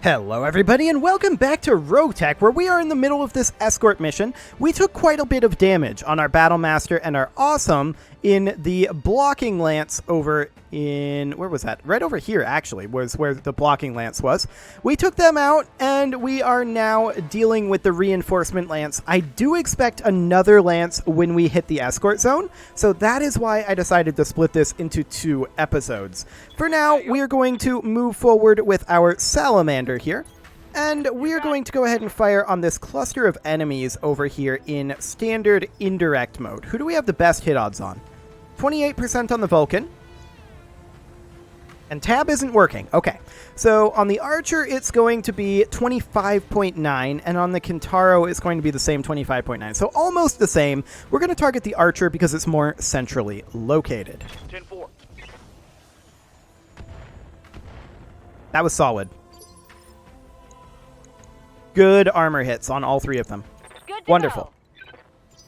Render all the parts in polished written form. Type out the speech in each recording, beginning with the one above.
Hello everybody and welcome back to RogueTech, where we are in the middle of this escort mission. We took quite a bit of damage on our Battlemaster and our Awesome in the blocking lance over in... where was that? Right over here, actually, was where the blocking lance was. We took them out, and we are now dealing with the reinforcement lance. I do expect another lance when we hit the escort zone, so that is why I decided to split this into 2 episodes. For now, we are going to move forward with our Salamander here, and we are going to go ahead and fire on this cluster of enemies over here in standard indirect mode. Who do we have the best hit odds on? 28% on the Vulcan. And tab isn't working. Okay, so on the Archer, it's going to be 25.9, and on the Kintaro, it's going to be the same 25.9. So almost the same. We're going to target the Archer because it's more centrally located. 10-4. That was solid. Good armor hits on all 3 of them. Good to Wonderful.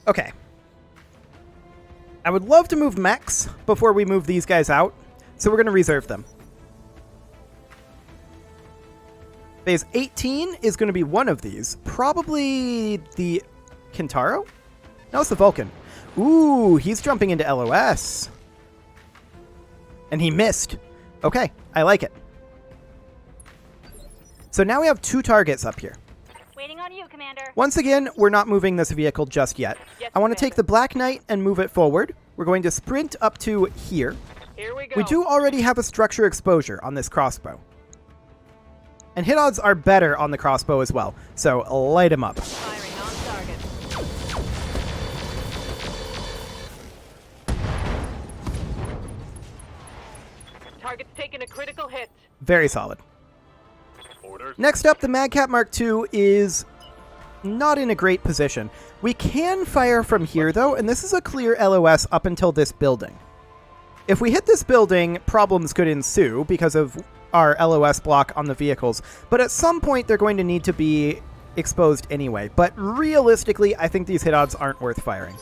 Okay. I would love to move mechs before we move these guys out, so we're going to reserve them. Phase 18 is going to be one of these. Probably the Kintaro? No, it's the Vulcan. Ooh, he's jumping into LOS. And he missed. Okay, I like it. So now we have 2 targets up here. Waiting on you, Commander. Once again, we're not moving this vehicle just yet. Yes, I want to Commander. take the Black Knight and move it forward. We're going to sprint up to here. Here we go. We do already have a structure exposure on this crossbow. And hit odds are better on the crossbow as well, so light him up. Firing on target. Target's taking a critical hit. Very solid. Orders. Next up, the Madcap Mark II is not in a great position. We can fire from here, though, and this is a clear LOS up until this building. If we hit this building, problems could ensue because of our LOS block on the vehicles, but at some point they're going to need to be exposed anyway. But realistically, I think these hit odds aren't worth firing.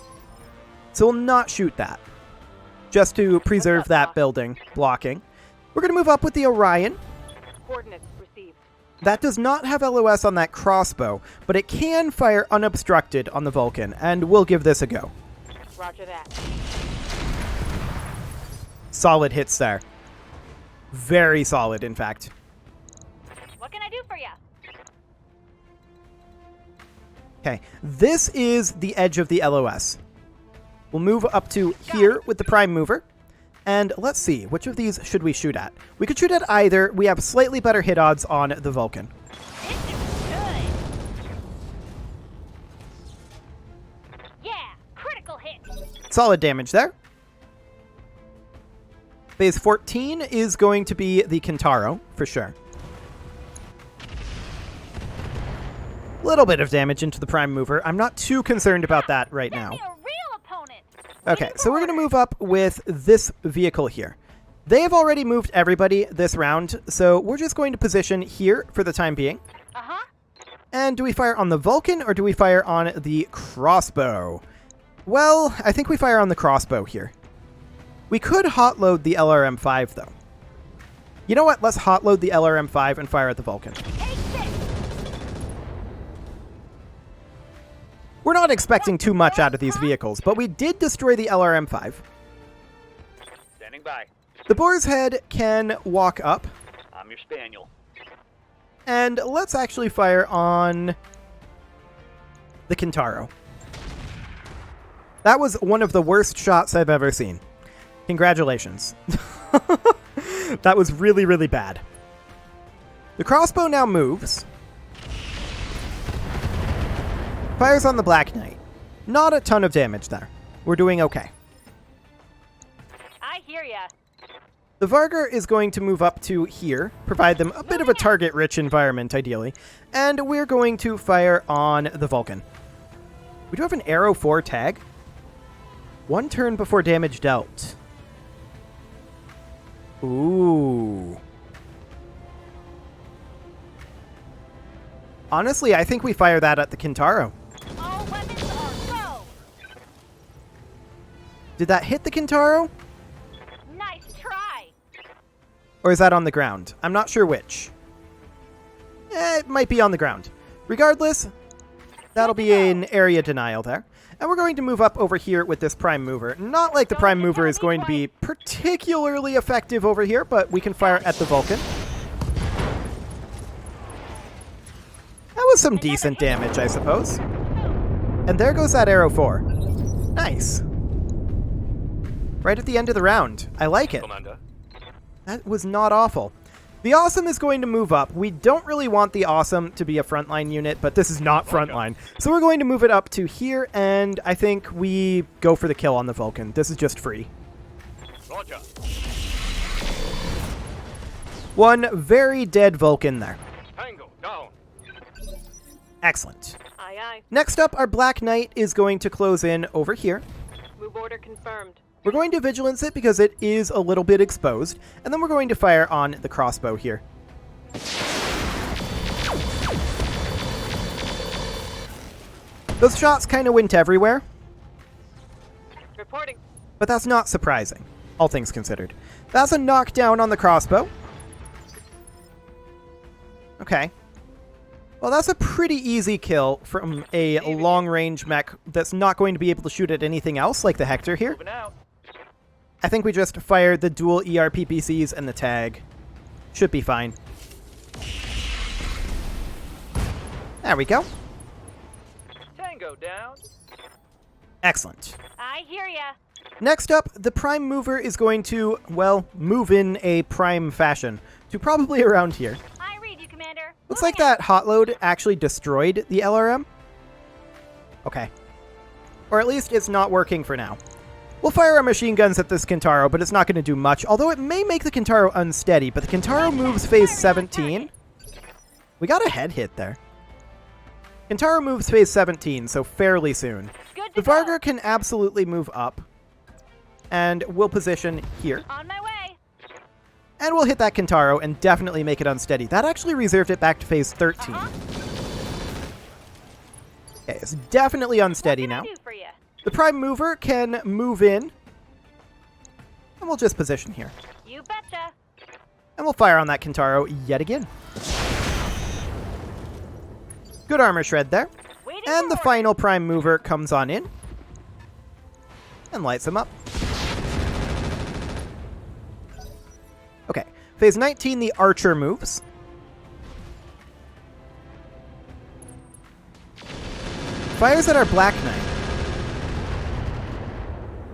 So we'll not shoot that, just to preserve that building blocking. We're going to move up with the Orion. Coordinates received. That does not have LOS on that crossbow, but it can fire unobstructed on the Vulcan, and we'll give this a go. Roger that. Solid hits there. Very solid, in fact. What can I do for you? Okay, this is the edge of the LOS. We'll move up to here with the Prime Mover. And let's see, which of these should we shoot at? We could shoot at either. We have slightly better hit odds on the Vulcan. This is good. Yeah, critical hit. Solid damage there. Phase 14 is going to be the Kintaro, for sure. Little bit of damage into the Prime Mover. I'm not too concerned about that right now. Send me a real opponent. Okay, Waiting so for we're going to orders. move up with this vehicle here. They have already moved everybody this round, so we're just going to position here for the time being. Uh-huh. And do we fire on the Vulcan, or do we fire on the crossbow? Well, I think we fire on the crossbow here. We could hot-load the LRM-5, though. You know what? Let's hot-load the LRM-5 and fire at the Vulcan. Take this. We're not expecting too much out of these vehicles, but we did destroy the LRM-5. Standing by. The Boar's Head can walk up. I'm your spaniel. And let's actually fire on the Kintaro. That was one of the worst shots I've ever seen. Congratulations. That was really, really bad. The crossbow now moves. Fires on the Black Knight. Not a ton of damage there. We're doing okay. I hear ya. The Vargar is going to move up to here, provide them a bit of a target-rich environment, ideally, and we're going to fire on the Vulcan. We do have an Arrow 4 tag. 1 turn before damage dealt. Ooh. Honestly, I think we fire that at the Kintaro. All weapons are go. Did that hit the Kintaro? Nice try. Or is that on the ground? I'm not sure which. It might be on the ground. Regardless, that'll be an area denial there. And we're going to move up over here with this prime mover. Not like the prime mover is going to be particularly effective over here, but we can fire at the Vulcan. That was some decent damage, I suppose. And there goes that arrow 4. Nice. Right at the end of the round. I like it. Commander. That was not awful. The Awesome is going to move up. We don't really want the Awesome to be a frontline unit, but this is not frontline. So we're going to move it up to here, and I think we go for the kill on the Vulcan. This is just free. Roger. One very dead Vulcan there. Tango down. Excellent. Aye, aye. Next up, our Black Knight is going to close in over here. Move order confirmed. We're going to Vigilance it because it is a little bit exposed, and then we're going to fire on the crossbow here. Those shots kind of went everywhere, Reporting. but that's not surprising, all things considered. That's a knockdown on the crossbow. Okay. Well, that's a pretty easy kill from a long-range mech that's not going to be able to shoot at anything else, like the Hector here. Moving out. I think we just fired the dual ERPPCs and the tag. Should be fine. There we go. Tango down. Excellent. I hear ya. Next up, the Prime Mover is going to, well, move in a Prime fashion to probably around here. I read you, Commander. Looks like that hot load actually destroyed the LRM. Okay. Or at least it's not working for now. We'll fire our machine guns at this Kintaro, but it's not going to do much, although it may make the Kintaro unsteady, but the Kintaro moves phase 17. We got a head hit there. Kintaro moves phase 17, so fairly soon. Good The to go. Vargar can absolutely move up, and we'll position here. On my way. And we'll hit that Kintaro and definitely make it unsteady. That actually reserved it back to phase 13. Uh-huh. Okay, it's definitely unsteady What can now. I do for ya? The Prime Mover can move in, and we'll just position here. You betcha. And we'll fire on that Kintaro yet again. Good armor shred there. Waiting And for the orders. final Prime Mover comes on in and lights him up. Okay, phase 19, the Archer moves. Fires at our Black Knight.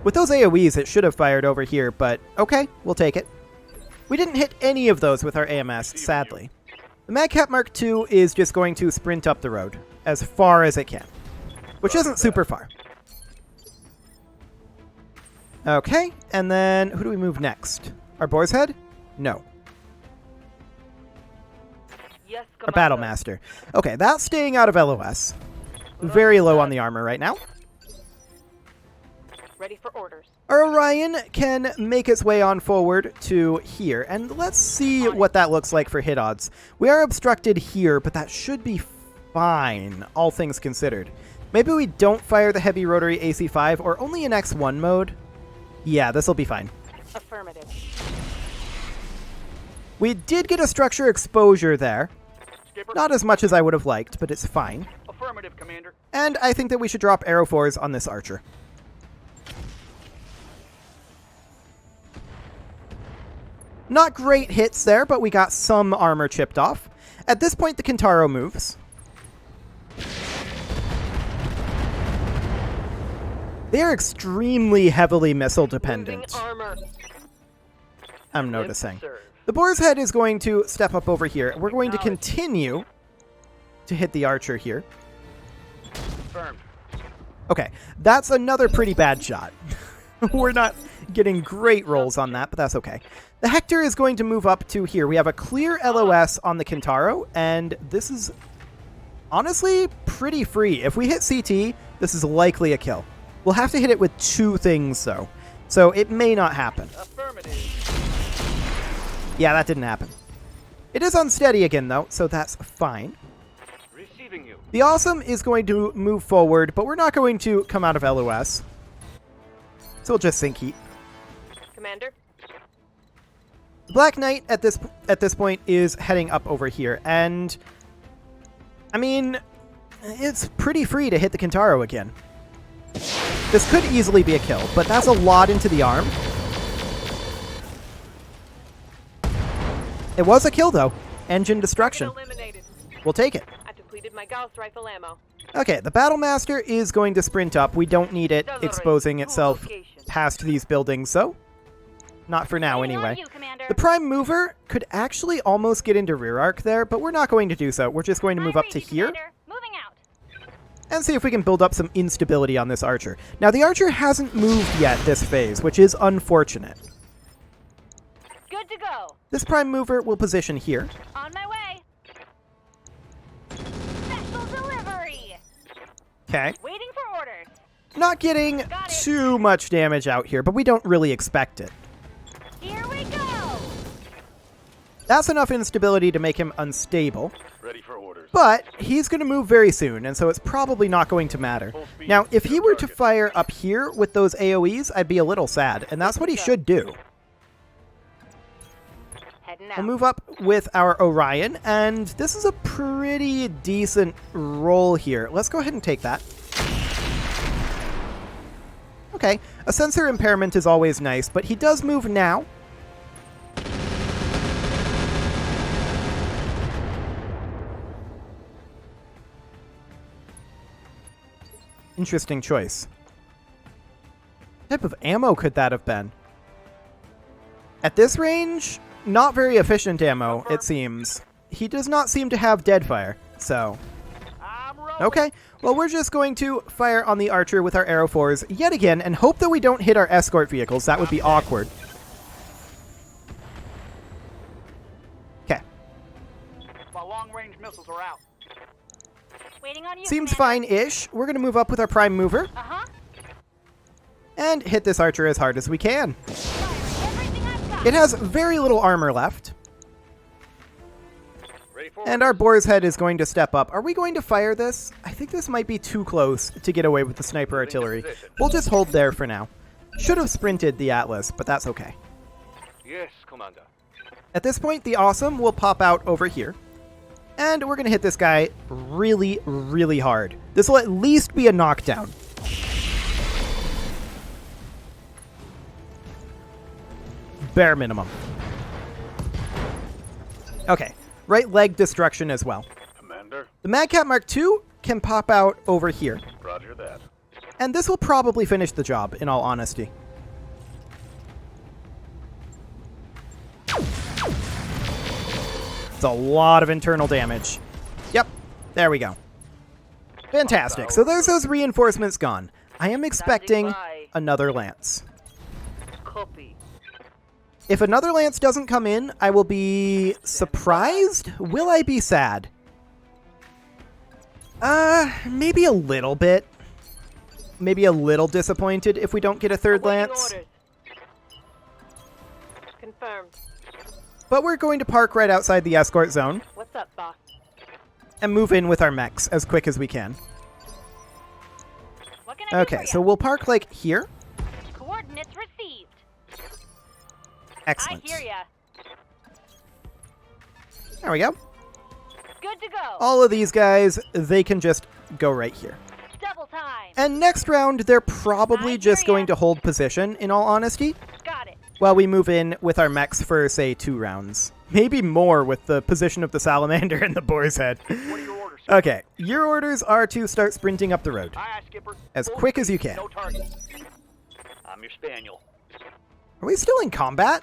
With those AoEs, it should have fired over here, but okay, we'll take it. We didn't hit any of those with our AMS, sadly. The Madcap Mark II is just going to sprint up the road as far as it can, which isn't super far. Okay, and then who do we move next? Our Boar's Head? No. Yes, Our Battle Master. Okay, that's staying out of LOS. Very low on the armor right now. Ready for orders. Our Orion can make its way on forward to here, and let's see what that looks like for hit odds. We are obstructed here, but that should be fine, all things considered. Maybe we don't fire the heavy rotary AC-5, or only in X1 mode? Yeah, this will be fine. Affirmative. We did get a structure exposure there. Skipper. Not as much as I would have liked, but it's fine. Affirmative, Commander. And I think that we should drop arrow 4s on this Archer. Not great hits there, but we got some armor chipped off. At this point, the Kintaro moves. They are extremely heavily missile Moving dependent, armor. I'm noticing. Serve. The Boar's Head is going to step up over here. We're going to continue to hit the Archer here. Confirmed. Okay, that's another pretty bad shot. We're not getting great rolls on that, but that's okay. The Hector is going to move up to here. We have a clear LOS on the Kintaro, and this is honestly pretty free. If we hit CT, this is likely a kill. We'll have to hit it with 2 things, though, so it may not happen. Affirmative. Yeah, that didn't happen. It is unsteady again, though, so that's fine. Receiving you. The Awesome is going to move forward, but we're not going to come out of LOS. So we'll just sink heat. Commander. The Black Knight at this point is heading up over here, and I mean, it's pretty free to hit the Kintaro again. This could easily be a kill, but that's a lot into the arm. It was a kill, though. Engine destruction. Eliminated. We'll take it. I depleted my Gauss rifle ammo. Okay, the Battlemaster is going to sprint up. We don't need it exposing itself past these buildings, so not for now Waiting on anyway. you, Commander. The Prime Mover could actually almost get into rear arc there, but we're not going to do so. We're just going to move up to here Commander. Moving out. and see if we can build up some instability on this Archer. Now, the Archer hasn't moved yet this phase, which is unfortunate. Good to go. This Prime Mover will position here. On my way. Special delivery. Okay. Waiting for orders. Not getting too much damage out here, but we don't really expect it. Here we go. That's enough instability to make him unstable. Ready for orders. But he's going to move very soon, and so it's probably not going to matter. Now, if he were to fire up here with those AoEs, I'd be a little sad, and that's what he should do. Heading out. We'll move up with our Orion, and this is a pretty decent roll here. Let's go ahead and take that. Okay, a sensor impairment is always nice, but he does move now. Interesting choice. What type of ammo could that have been? At this range, not very efficient ammo, it seems. He does not seem to have Deadfire, so... I'm rolling. Okay, well, we're just going to fire on the Archer with our Arrow 4s yet again and hope that we don't hit our escort vehicles. That would be awkward. Okay. My long-range missiles are out. Waiting on you. Seems Commander. fine-ish. We're going to move up with our Prime Mover Uh-huh. and hit this Archer as hard as we can. Fire everything I've got. It has very little armor left, Ready for and our Boar's Head is going to step up. Are we going to fire this? I think this might be too close to get away with the sniper artillery. We'll just hold there for now. Should have sprinted the Atlas, but that's okay. Yes, Commander. At this point, the Awesome will pop out over here. And we're going to hit this guy really, really hard. This will at least be a knockdown. Bare minimum. Okay, right leg destruction as well. Commander, The Madcat Mark II can pop out over here. roger that. And this will probably finish the job, in all honesty. It's a lot of internal damage. Yep, there we go. Fantastic. So there's those reinforcements gone. I am expecting another Lance. Copy. If another Lance doesn't come in, I will be surprised? Will I be sad? Maybe a little bit. Maybe a little disappointed if we don't get a third Awaiting Lance. orders. Confirmed. But we're going to park right outside the escort zone What's up, boss? and move in with our mechs as quick as we can. What can I do Okay, for so ya? we'll park like here. Coordinates received. Excellent. I hear ya. There we go. Good to go. All of these guys, they can just go right here. Double time. And next round, they're probably I just hear ya. going to hold position, in all honesty, Got it. while we move in with our mechs for, say, 2 rounds. Maybe more with the position of the Salamander and the Boar's Head. What are your orders? Okay, your orders are to start sprinting up the road. Aye, aye, Skipper. As Full quick as you speed, can. No target. I'm your spaniel. Are we still in combat?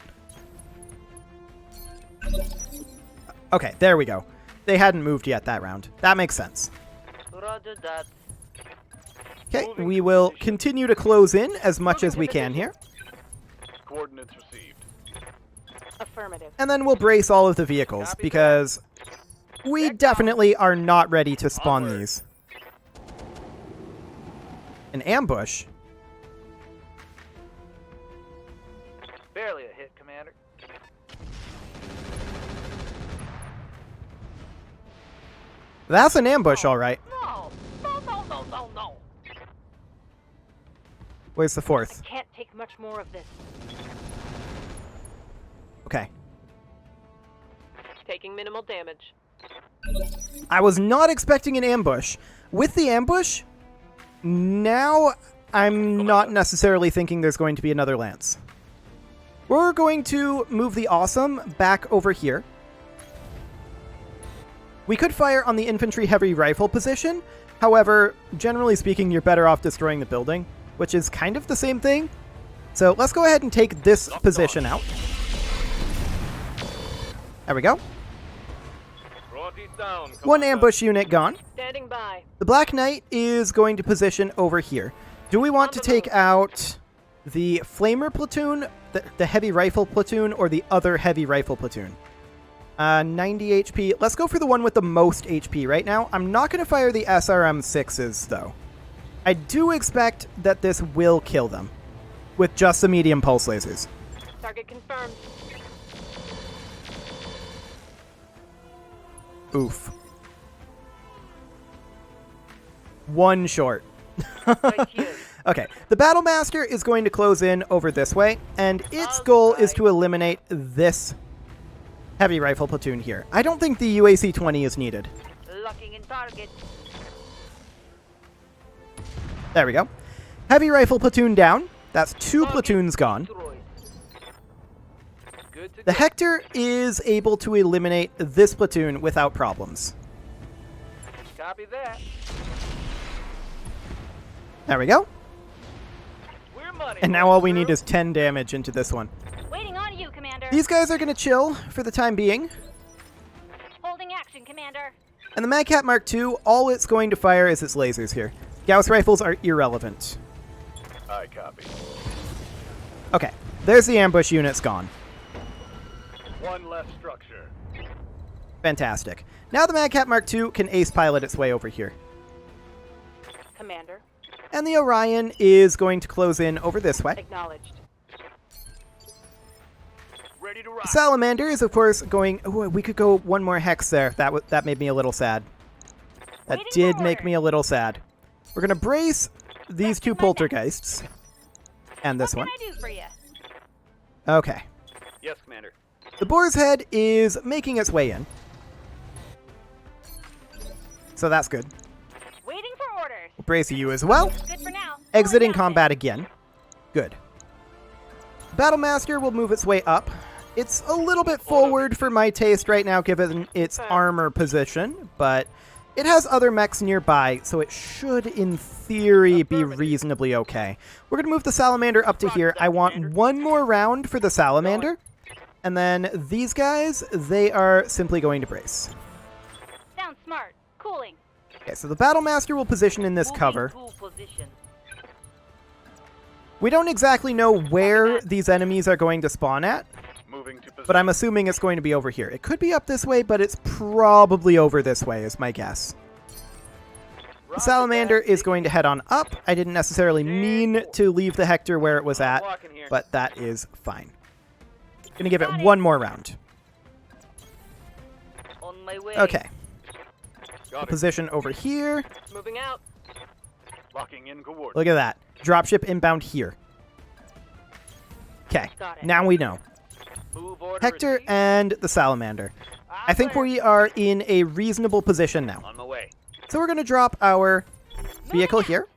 Okay, there we go. They hadn't moved yet that round. That makes sense. Roger that. Okay, we will continue to close in as much as we can here. Coordinates received. Affirmative. And then we'll brace all of the vehicles, because we definitely are not ready to spawn Onward. these. An ambush? Barely a hit, Commander. That's an ambush, all right. No. No. Where's the fourth? Can't take much more of this. Okay. Taking minimal damage. I was not expecting an ambush. With the ambush, now I'm not necessarily thinking there's going to be another lance. We're going to move the Awesome back over here. We could fire on the infantry heavy rifle position. However, generally speaking, you're better off destroying the building, which is kind of the same thing. So let's go ahead and take this position out. There we go. One ambush unit gone. Standing by. The Black Knight is going to position over here. Do we want to take out the Flamer platoon, the heavy rifle platoon, or the other heavy rifle platoon? 90 HP. Let's go for the one with the most HP right now. I'm not going to fire the SRM-6s, though. I do expect that this will kill them with just the medium pulse lasers. Target confirmed. Oof. One short. Right here. Okay, the Battlemaster is going to close in over this way, and its goal is to eliminate this heavy rifle platoon here. I don't think the UAC-20 is needed. Locking in target. There we go. Heavy rifle platoon down. That's 2 platoons gone. The Hector is able to eliminate this platoon without problems. Copy that. There we go. We're money. And now all we need is 10 damage into this one. Waiting on you, Commander. These guys are going to chill for the time being. Holding action, Commander. And the Madcat Mark II, all it's going to fire is its lasers here. Gauss rifles are irrelevant. I copy. Okay, there's the ambush units gone. One less structure. Fantastic. Now the Madcat Mark II can ace pilot its way over here. Commander. And the Orion is going to close in over this way. Acknowledged. Ready to rock. Salamander is, of course, going... Ooh, we could go one more hex there. That made me a little sad. That Waiting did for make orders. me a little sad. We're going to brace these 2 poltergeists. And this What one. can I do for you? Okay. Yes, Commander. The Boar's Head is making its way in. So that's good. Waiting for orders. We'll brace you as well. Good for now. Exiting Going down combat again. Good. Battlemaster will move its way up. It's a little bit forward for my taste right now, given its armor position, but it has other mechs nearby, so it should, in theory, be reasonably okay. We're going to move the Salamander up to here. I want one more round for the Salamander, and then these guys, they are simply going to brace. there. Sounds smart. Cooling. Okay, so the Battlemaster will position in this Moving cover. to position. We don't exactly know where these enemies are going to spawn at, Moving to position. but I'm assuming it's going to be over here. It could be up this way, but it's probably over this way is my guess. The Salamander is going to head on up. I didn't necessarily mean to leave the Hector where it was at, but that is fine. Gonna give it one more round. On my way. Okay, Got it. position over here. Moving out. Locking in coordinates. Look at that. Dropship inbound here. Okay, Got it. now we know. Move order. Hector received. and the Salamander. I think we are in a reasonable position now. On my way. So we're going to drop our vehicle here.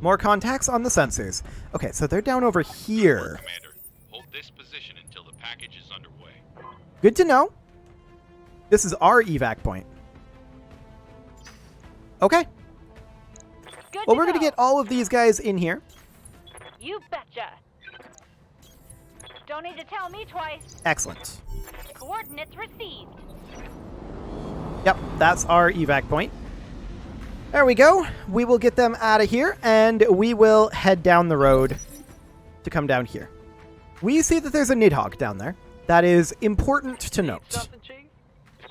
More contacts on the sensors. Okay, so they're down over here. Commander, hold this position until the package is underway. Good to know. This is our evac point. Okay, Good well, to we're going to go. get all of these guys in here. You betcha. Don't need to tell me twice. Excellent. Coordinates received. Yep, that's our evac point. There we go. We will get them out of here, and we will head down the road to come down here. We see that there's a Nidhogg down there. That is important to note. Something, Chief?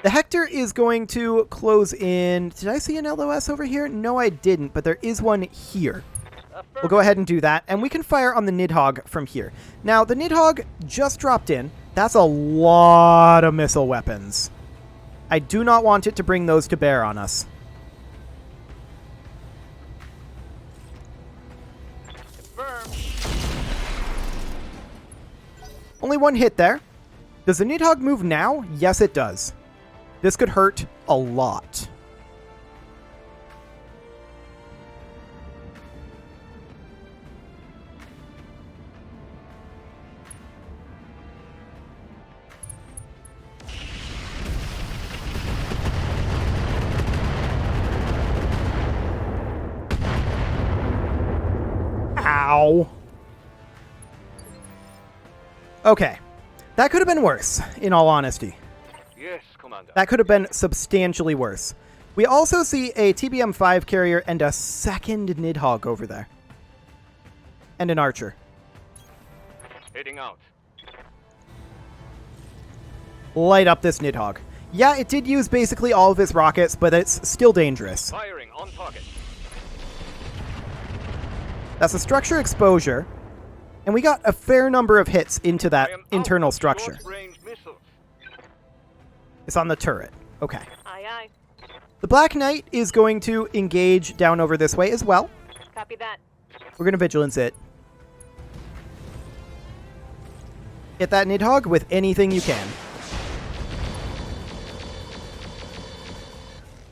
The Hector is going to close in... Did I see an LOS over here? No, I didn't, but there is one here. We'll go ahead and do that, and we can fire on the Nidhogg from here. Now, the Nidhogg just dropped in. That's a lot of missile weapons. I do not want it to bring those to bear on us. Confirmed. Only one hit there. Does the Nidhogg move now? Yes, it does. This could hurt a lot. Ow. Okay. That could have been worse, in all honesty. Yes, Commander. That could have been substantially worse. We also see a TBM-5 carrier and a second Nidhogg over there. And an archer. Heading out. Light up this Nidhogg. Yeah, it did use basically all of his rockets, but it's still dangerous. Firing on target. That's a structure exposure, and we got a fair number of hits into that I am internal out of structure. short-range missiles. It's on the turret. Okay. Aye, aye. The Black Knight is going to engage down over this way as well. Copy that. We're going to vigilance it. Hit that Nidhogg with anything you can.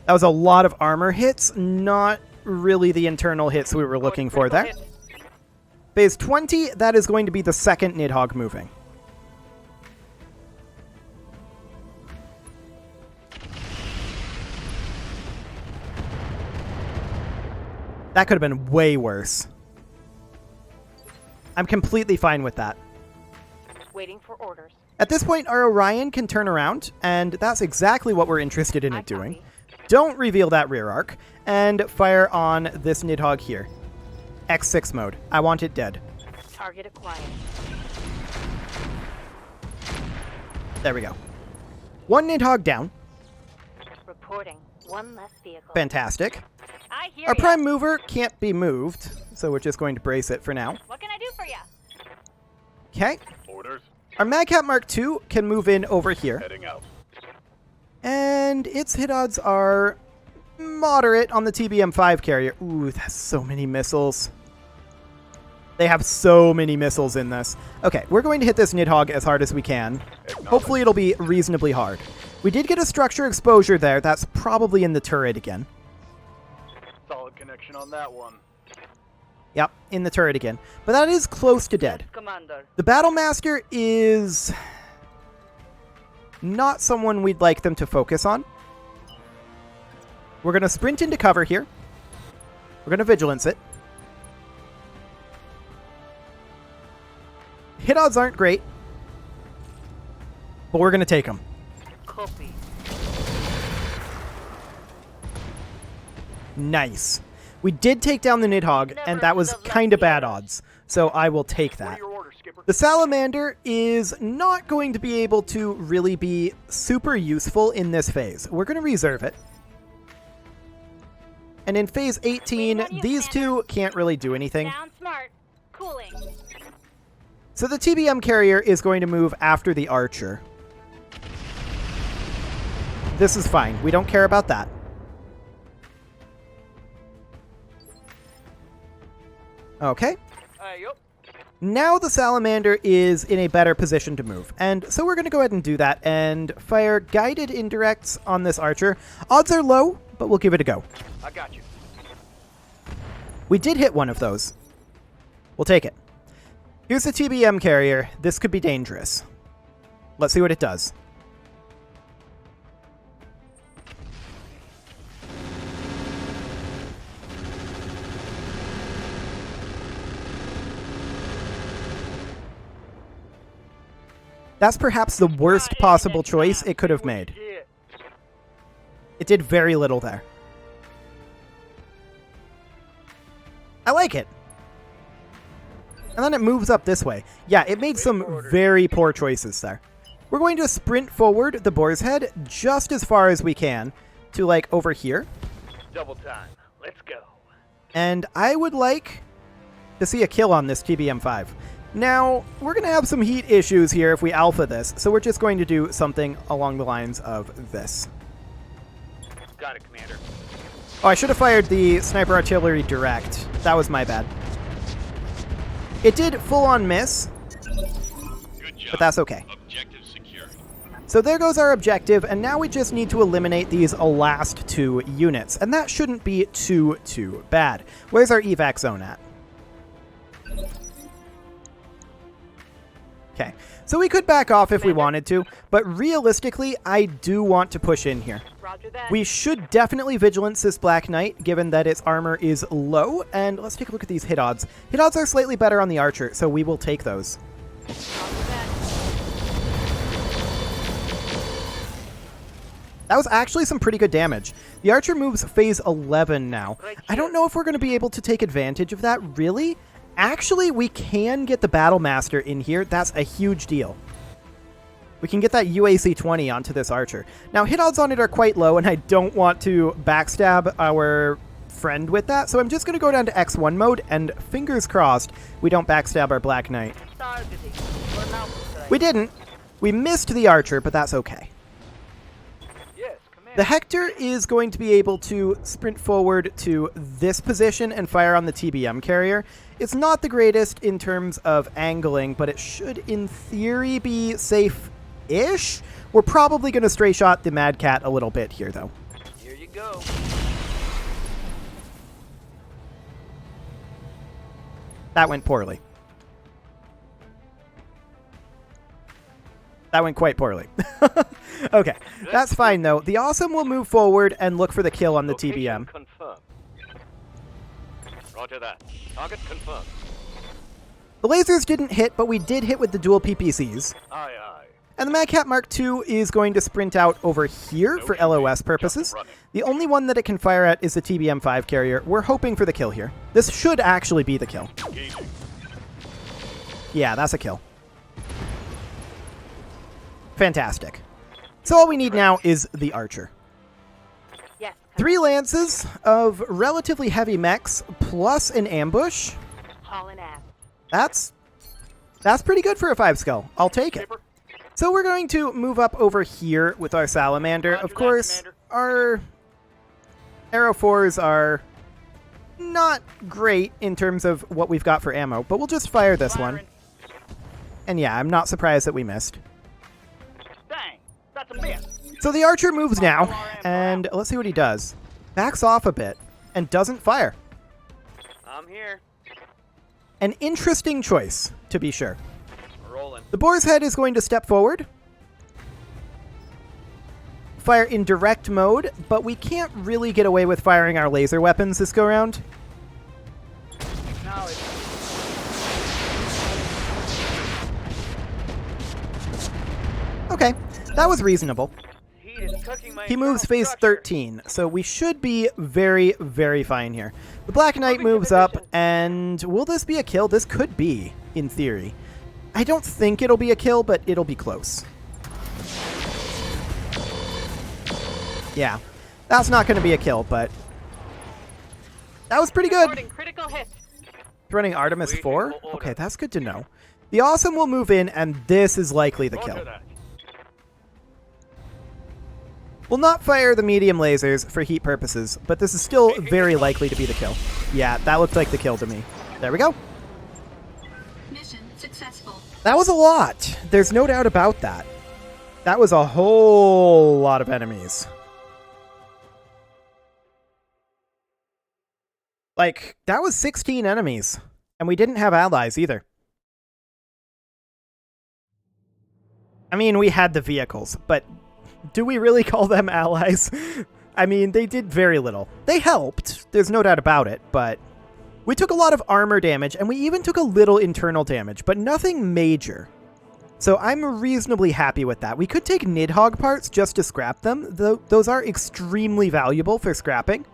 That was a lot of armor hits, not really the internal hits we were looking for there. Phase 20, that is going to be the second Nidhogg moving. That could have been way worse. I'm completely fine with that. Waiting for orders. At this point, our Orion can turn around, and that's exactly what we're interested in I it doing. copy. Don't reveal that rear arc, and fire on this Nidhogg here. X6 mode. I want it dead. Target acquired. There we go. One Nidhogg down. Reporting. One less vehicle. Fantastic. I hear Our ya. prime mover can't be moved, so we're just going to brace it for now. What can I do for ya? Okay. Orders. Our Madcap Mark II can move in over here. Heading out. And its hit odds are moderate on the TBM-5 carrier. Ooh, that's so many missiles. They have so many missiles in this. Okay, we're going to hit this Nidhogg as hard as we can. Hopefully it'll be reasonably hard. We did get a structure exposure there. That's probably in the turret again. Solid connection on that one. Yep, in the turret again. But that is close to dead. Yes, Commander. The Battlemaster is not someone we'd like them to focus on. We're going to sprint into cover here. We're going to vigilance it. Hit odds aren't great, but we're going to take them. Copy. Nice. We did take down the Nidhogg, and that was kind of bad odds, so I will take What are that. your orders, Skipper? The Salamander is not going to be able to really be super useful in this phase. We're going to reserve it. And in phase 18, Waiting on you, these Commander. two can't really do anything. Sound smart. Cooling. So the TBM carrier is going to move after the Archer. This is fine. We don't care about that. Okay. Yup. Now the Salamander is in a better position to move. And so we're going to go ahead and do that and fire guided indirects on this Archer. Odds are low, but we'll give it a go. I got you. We did hit one of those. We'll take it. Here's the TBM carrier. This could be dangerous. Let's see what it does. That's perhaps the worst possible choice it could have made. Yeah. It did very little there. I like it. And then it moves up this way. Yeah, it made some very poor choices there. We're going to sprint forward the Boar's Head just as far as we can to, like, over here. Double time. Let's go. And I would like to see a kill on this TBM-5. Now, we're going to have some heat issues here if we alpha this, so we're just going to do something along the lines of this. Got it, Commander. Oh, I should have fired the sniper artillery direct. That was my bad. It did full-on miss, Good job. but that's okay. Objective secure. So there goes our objective, and now we just need to eliminate these last 2 units, and that shouldn't be too bad. Where's our evac zone at? Okay, so we could back off if we wanted to, but realistically, I do want to push in here. Roger that. We should definitely vigilance this Black Knight, given that its armor is low, and let's take a look at these hit odds. Hit odds are slightly better on the Archer, so we will take those. Roger that. That was actually some pretty good damage. The Archer moves phase 11 now. I don't know if we're going to be able to take advantage of that, really. Actually, we can get the Battle Master in here. That's a huge deal. We can get that UAC 20 onto this Archer. Now, hit odds on it are quite low, and I don't want to backstab our friend with that, so I'm just going to go down to X1 mode, and fingers crossed we don't backstab our Black Knight. We didn't. We missed the Archer, but that's okay. The Hector is going to be able to sprint forward to this position and fire on the TBM carrier. It's not the greatest in terms of angling, but it should, in theory, be safe-ish. We're probably going to stray shot the Mad Cat a little bit here, though. Here you go. That went poorly. That went quite poorly. Okay, that's fine, though. The Awesome will move forward and look for the kill on the Location TBM. confirmed. Roger that. Target confirmed. The lasers didn't hit, but we did hit with the dual PPCs. Aye, aye. And the Mad Cat Mark II is going to sprint out over here for LOS purposes. The only one that it can fire at is the TBM-5 carrier. We're hoping for the kill here. This should actually be the kill. Engaging. Yeah, that's a kill. Fantastic. So all we need now is the Archer. Yes. 3 lances of relatively heavy mechs plus an ambush. Hauling ass. That's pretty good for a 5 skull. I'll take it. So we're going to move up over here with our Salamander. Roger Of that, course, Commander. our Arrow 4s are not great in terms of what we've got for ammo, but we'll just fire this one. And yeah, I'm not surprised that we missed. Dang, that's a miss. So the Archer moves now, and let's see what he does. Backs off a bit and doesn't fire. I'm here. An interesting choice, to be sure. Rolling. The Boar's Head is going to step forward. Fire in direct mode, but we can't really get away with firing our laser weapons this go-round. Now it's Okay, that was reasonable. Heat is cooking my He moves internal phase structure. 13, so we should be very, very fine here. The Black Knight moves up, and will this be a kill? This could be, in theory. I don't think it'll be a kill, but it'll be close. Yeah, that's not going to be a kill, but that was pretty good. Reporting critical hits. Running Artemis Waiting 4? for order. Okay, that's good to know. The Awesome will move in, and this is likely the Roger kill. that. We'll not fire the medium lasers for heat purposes, but this is still very likely to be the kill. Yeah, that looked like the kill to me. There we go. Mission successful. That was a lot. There's no doubt about that. That was a whole lot of enemies. Like, that was 16 enemies. And we didn't have allies either. I mean, we had the vehicles, but do we really call them allies? I mean, they did very little. They helped, there's no doubt about it, but we took a lot of armor damage, and we even took a little internal damage, but nothing major. So I'm reasonably happy with that. We could take Nidhogg parts just to scrap them, though those are extremely valuable for scrapping.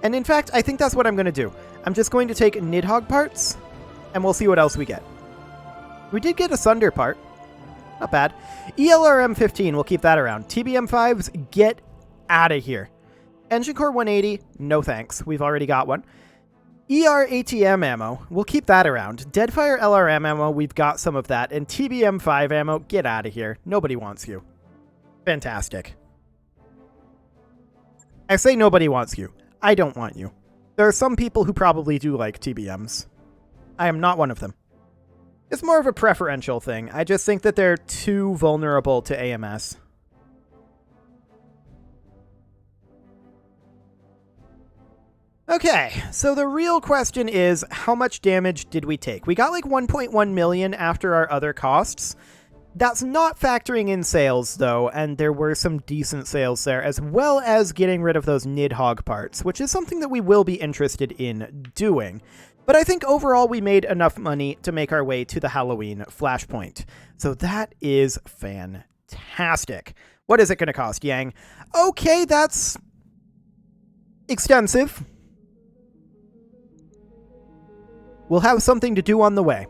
And in fact, I think that's what I'm going to do. I'm just going to take Nidhogg parts, and we'll see what else we get. We did get a Sunder part. Not bad. ELRM 15, we'll keep that around. TBM 5s, get out of here. Engine Core 180, no thanks. We've already got one. ER ATM ammo, we'll keep that around. Deadfire LRM ammo, we've got some of that. And TBM 5 ammo, get out of here. Nobody wants you. Fantastic. I say nobody wants you. I don't want you. There are some people who probably do like TBMs. I am not one of them. It's more of a preferential thing. I just think that they're too vulnerable to AMS. Okay, so the real question is, how much damage did we take? We got like 1.1 million after our other costs. That's not factoring in sales, though, and there were some decent sales there, as well as getting rid of those Nidhogg parts, which is something that we will be interested in doing. But I think overall we made enough money to make our way to the Halloween flashpoint. So that is fantastic. What is it going to cost, Yang? Okay, that's extensive. We'll have something to do on the way.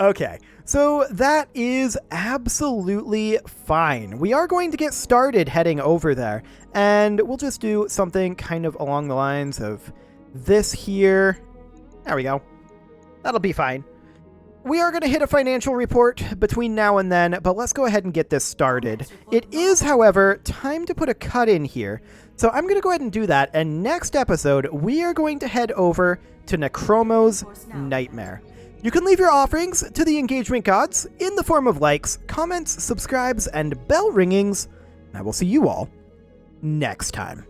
Okay, so that is absolutely fine. We are going to get started heading over there, and we'll just do something kind of along the lines of this here. There we go. That'll be fine. We are going to hit a financial report between now and then, but let's go ahead and get this started. It is, however, time to put a cut in here. So I'm going to go ahead and do that, and next episode, we are going to head over to Necromo's Nightmare. You can leave your offerings to the engagement gods in the form of likes, comments, subscribes, and bell ringings, and I will see you all next time.